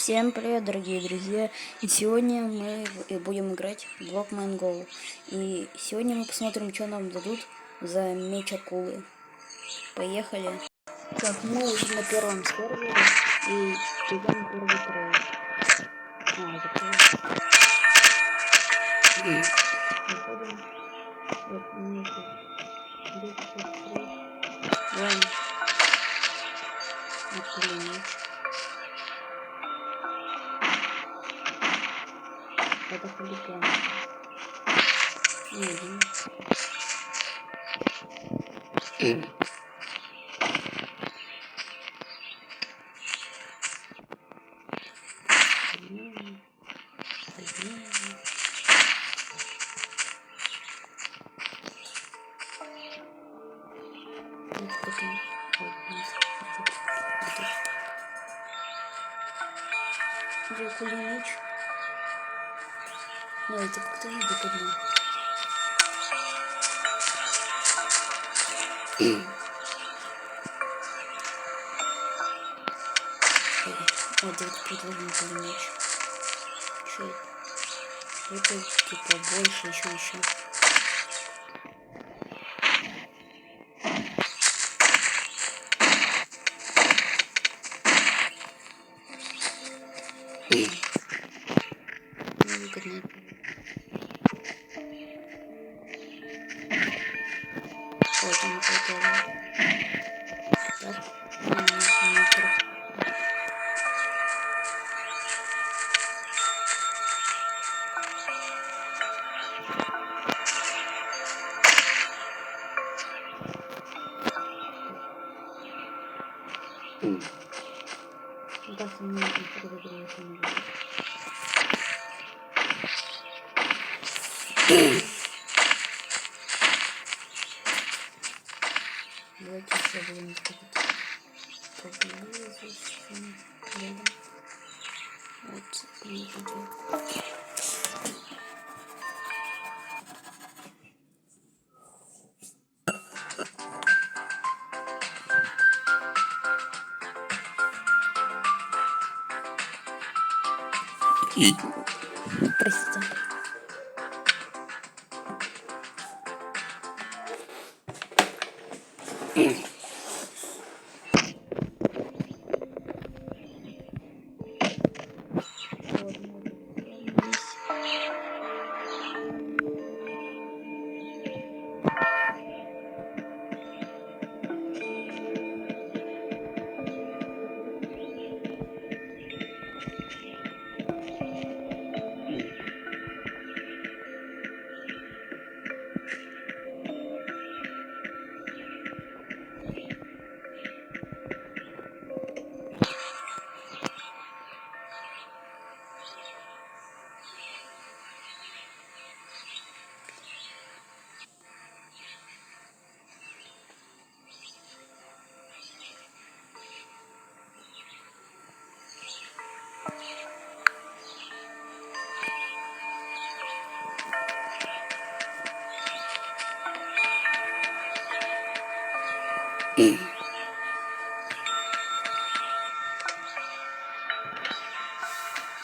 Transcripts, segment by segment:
Всем привет, дорогие друзья! И сегодня мы будем играть в Blockman Go. И сегодня мы посмотрим, что нам дадут за меч акулы. Поехали! Так, мы уже на первом сервере и идем первый трой. Закрыл. Выходим. Вот, нету. Ладно. Открыли меч. Это хулиган. Где кулемеч? Нет, это как-то невыгодно. Вот давайте предложим кулемеч. Что это? Это типа больше, еще. Невыгодно. Вот он готов. Так, Давайте все будем поблизости рядом. Вот, не хотел. Простите.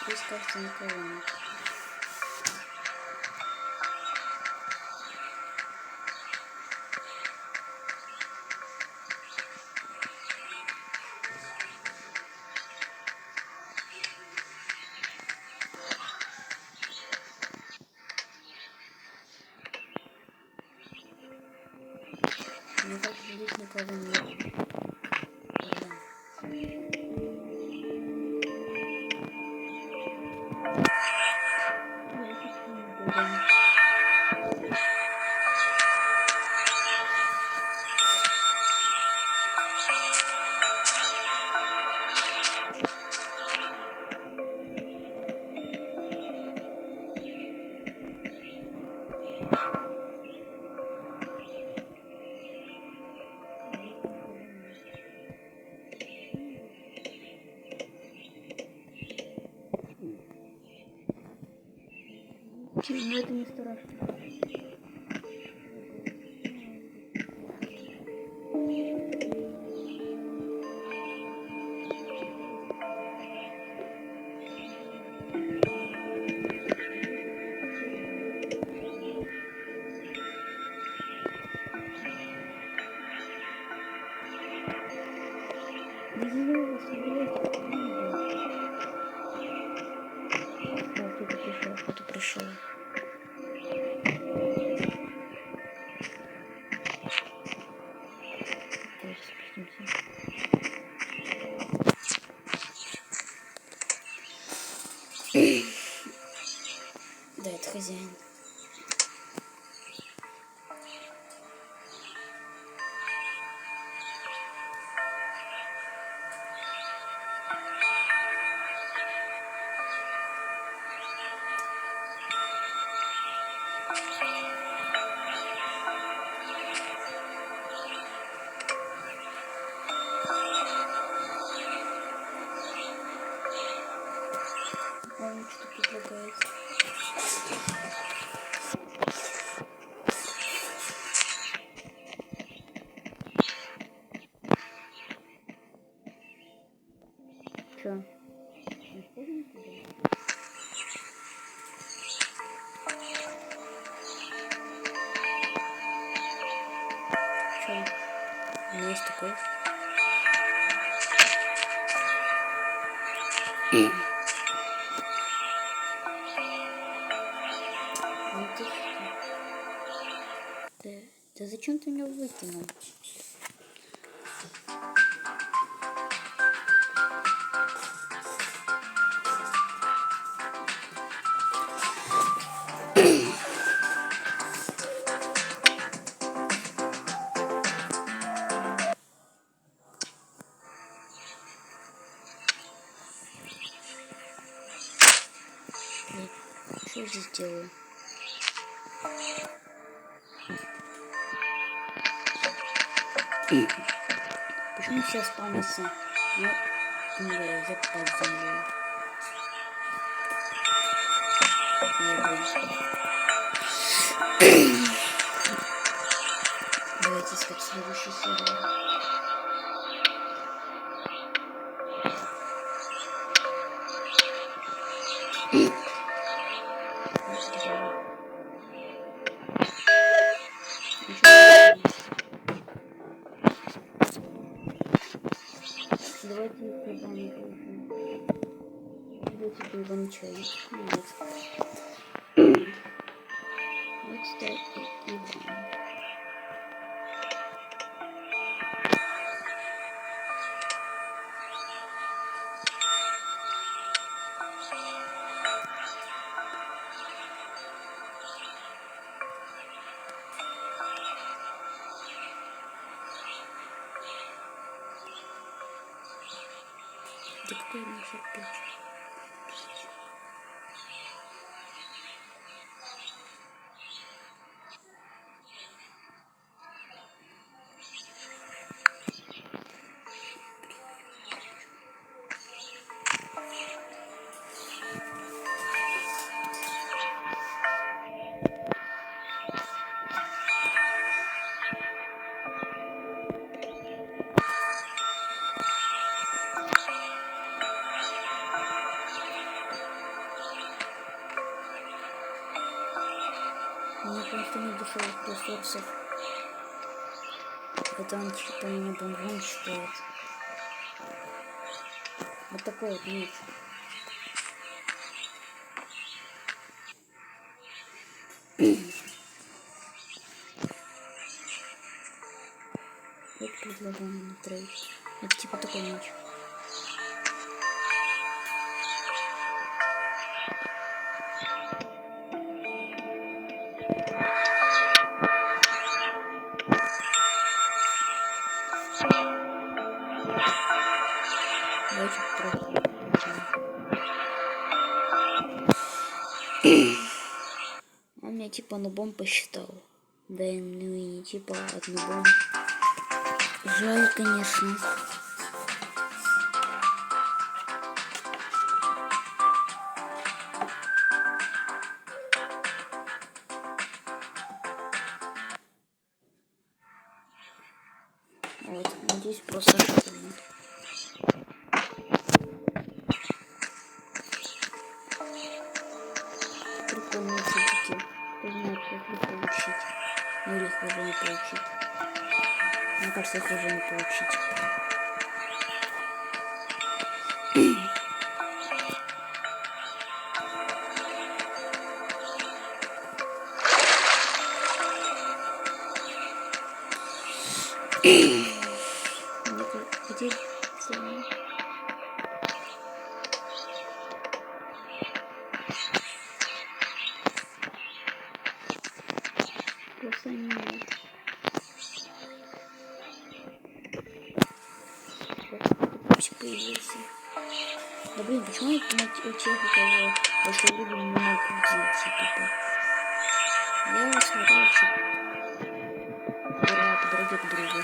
Здесь, кажется, никого нет. Мне кажется, здесь никого нет. Но это не страшно. Блин, собирайте. О, кто-то пришел, кто-то пришел. Давайте спустимся. Да, это хозяин. Он что предлагает? Чё? Чё? У меня есть такой. Ну ты что? Да зачем ты меня выкинул? Что я здесь делаю? Почему все спамятся? Ну, я под землей. Давайте искать следующий сервер. Давайте прибавим. Давайте прибавим чай. Нет. Вот стоит и прибавим. Да какой наша печь? Мне просто не дешевых ресурсов. Это он типа меня бомжом считает. Вот такой вот нет. Вот предлагаем на трейд. Это типа такой меч. Давайте попробуем. Он меня типа нубом посчитал. Да, ну и не типа от нубом. Жаль, конечно. Вот, надеюсь, просто что-то нет. Прикольные цветики. Кто знает, как их получить. Ну или их уже не получить. Мне кажется, их уже не получить. Просто нет. Пусть появился. Да блин, почему я у тех, у кого большой уровень, не могу делиться тупо? Я смотрю, ура, по дороге к другу.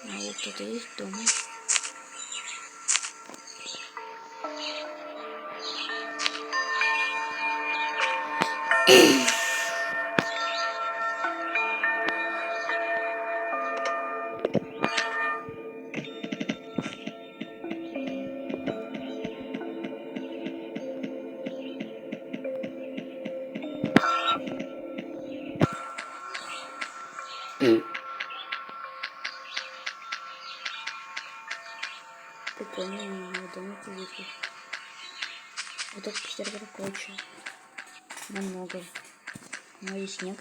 А вот кто-то есть дома. Прикольно, домик увидел. Вот этот сервер короче намного. Но и снег.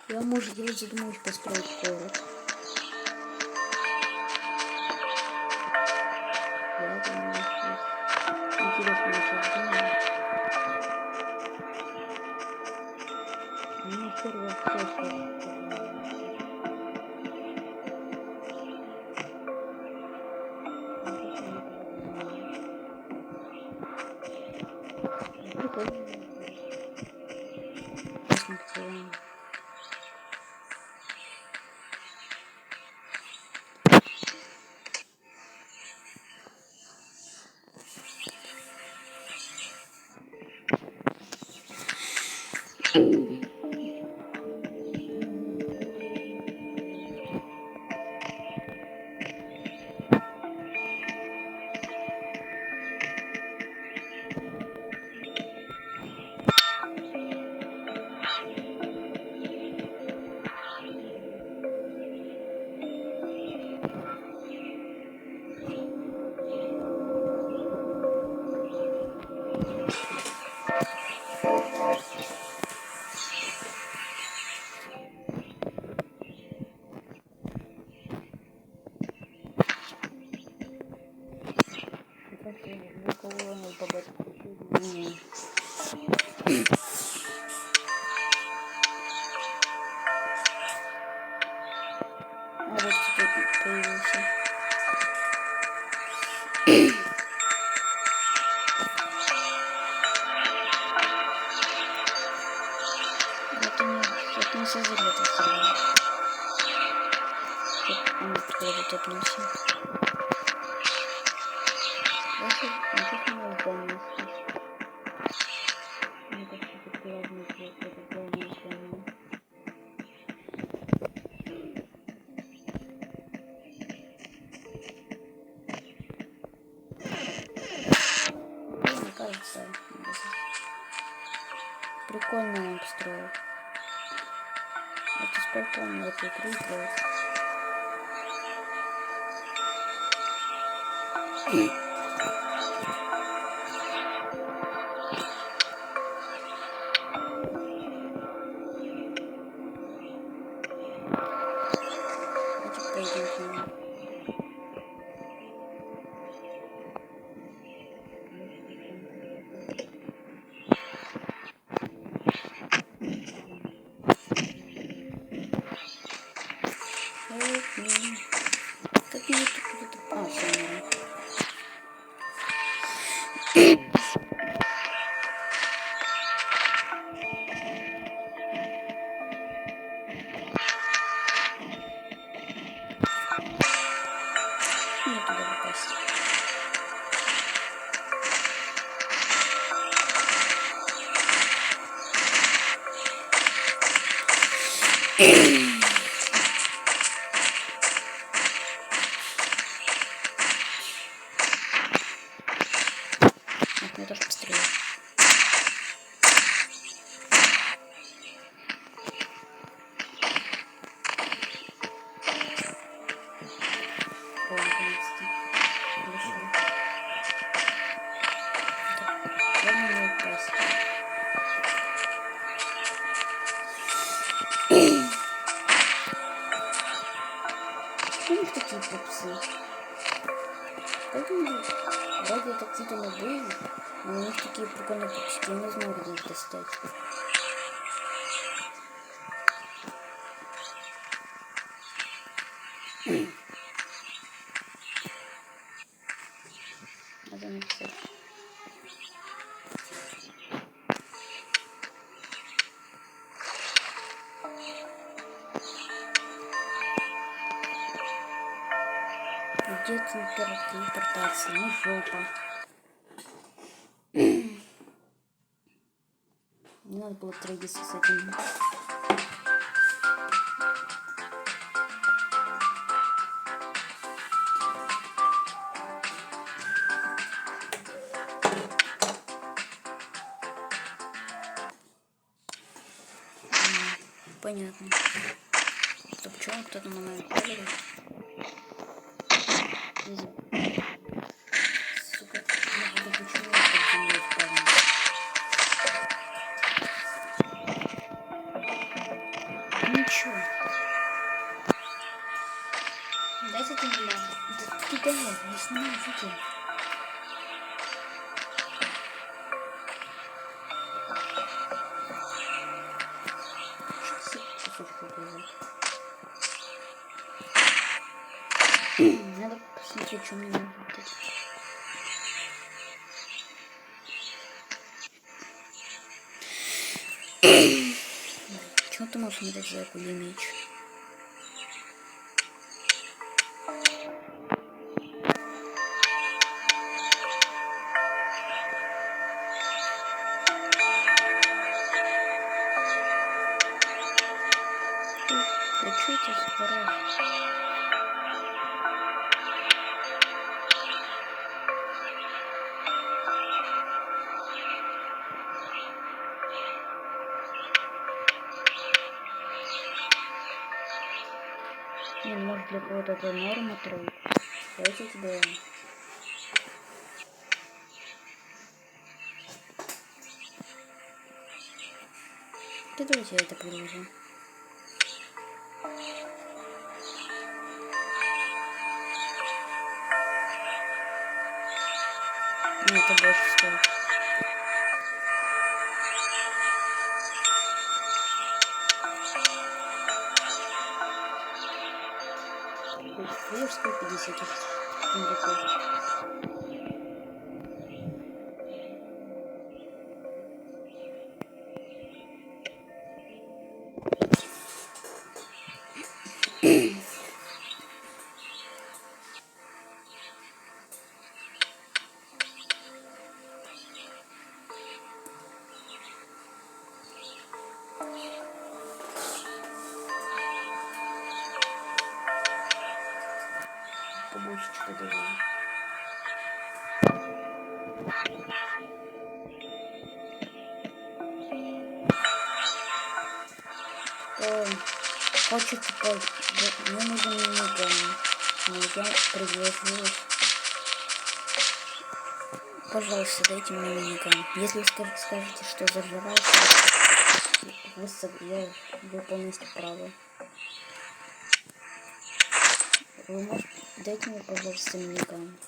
Я, может, я задумаюсь построить город. Я думаю, интересно насаждение. Мне сервер просто. Прикольно. Посмотрим. Для кого он богатый? А вот кто-то появился. Это не создали этот сервер. Он тоже топнулся. Я сейчас не могу здание слышать. Мне кажется, тут главный цвет, это главное здание. Мне кажется, прикольно он построил. Это сколько он в эту игру играет? Давайте пойдем к нему. Как мне тут куда-то... А, все, наверное. Мне туда попасть. Я тоже постреляю. О, наконец-то. Вышел. Главное не упасть. У них такие попсы. Как они вроде это какие-то набои, но у них такие прикольные попсики. Я не знаю, где их достать. Надо написать. Где телепортация? Ну жопа. Не надо было трейдиться с этим. Понятно. Стоп, что кто-то на моем поле? Сука, надо почему я под землей впадаю? Ничего. Дайте ты меня. Да ты дай, не снимай видео. Надо посмотреть, что мне нужно. Чего ты можешь мне дать за какой меч? Да что это за пора? Не, может для кого-то это норма трейд. Давайте тебе. Да давайте я это предложу. Ну, это больше стоит. Видишь, сколько здесь этих сундуков? Побольше что-то давай. Хочет типа, мне нужен миниган. Но я предложил. Пожалуйста, дайте мне миниган. Если вы скажете, что зажрался, вы полностью правы. Вы можете... Дайте мне, пожалуйста, миниган.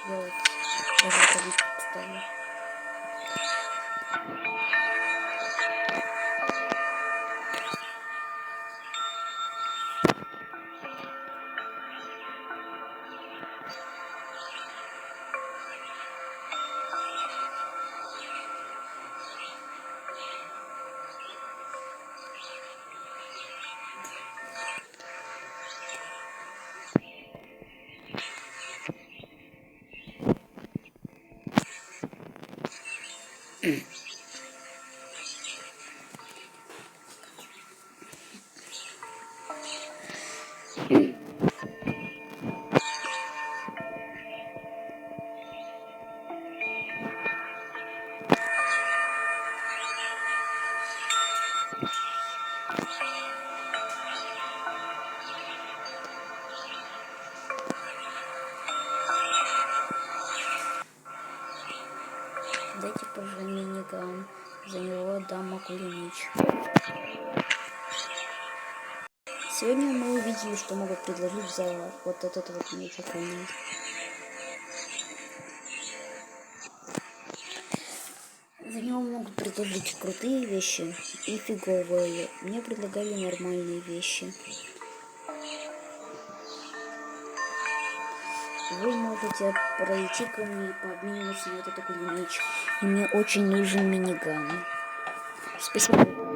Вот, я вот даже табличку поставлю. Дайте позже миниган. За него дам Макулинич. Сегодня мы увидели, что могут предложить за вот этот вот меч окольный. За него могут предложить крутые вещи и фиговые. Мне предлагали нормальные вещи. Вы можете пройти ко мне и пообмениваться на этот окольный меч. И мне очень нужен миниган. Спасибо.